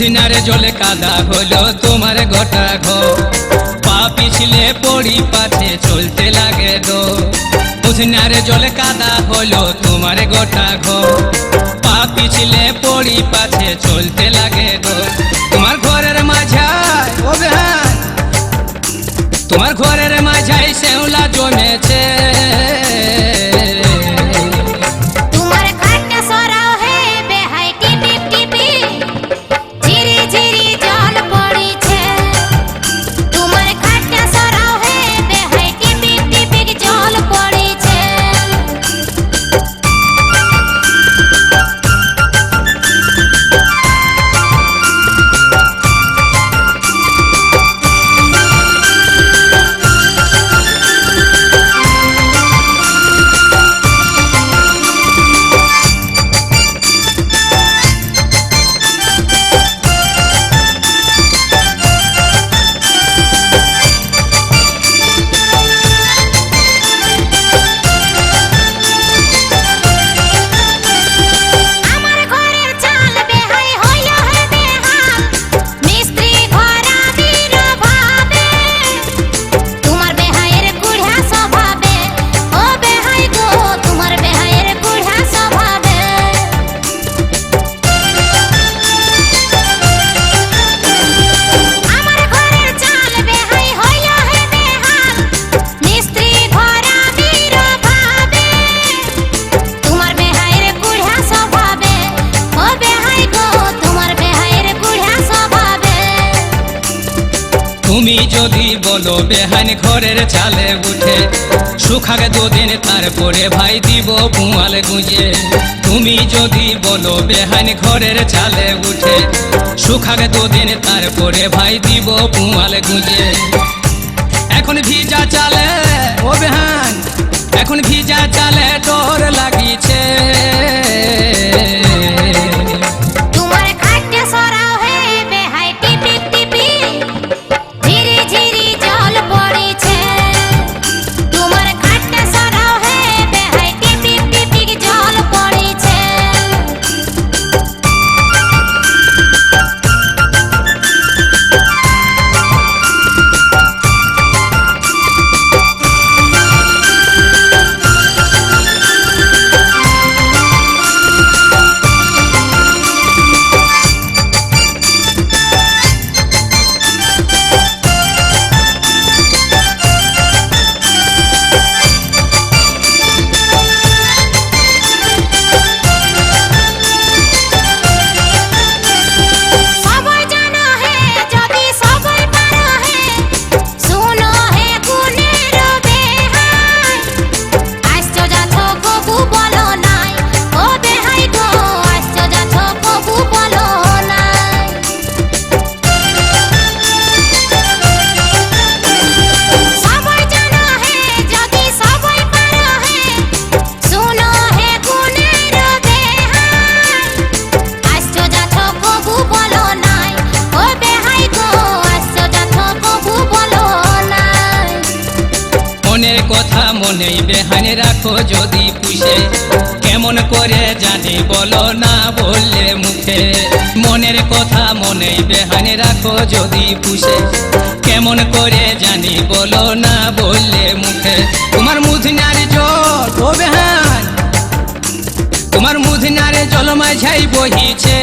মুদিনার জলে কাদা হলো তোমার গোটা ঘর, পা পিছলে পড়ি পাছে চলতে লাগে দো। মুদিনার জলে কাদা হলো তোমার গোটা ঘর, পা পিছলে পড়ি পাছে চলতে লাগে দো। তোমার ঘরের মাঝায় ও বেহান, তোমার ঘরের মাঝায় শ্যাওলা জমেছে। তুমি যদি বলো বেহান ঘরের চালে উঠে, শুকাগে দুদিন তারপরে ভাই দিব পুয়াল গুঁজে। তুমি যদি বলো বেহান ঘরের চালে উঠে, শুকাগে দুদিন তারপরে ভাই দিব পুয়াল গুঁজে। এখন ভিজা চালে ও বেহান, এখন ভিজা চালে ডর লাগিছে। মনের কথা মনেই বেহান রাখো যদি পুষে, কেমন করে জানি বলো না বললে মুখে। মনের কথা মনেই বেহান রাখো যদি পুষে, কেমন করে জানি বলো না বললে মুখে। তোমার মুদিনার জল ও বেহান, তোমার মুদিনার জল মাঝাই বহিছে।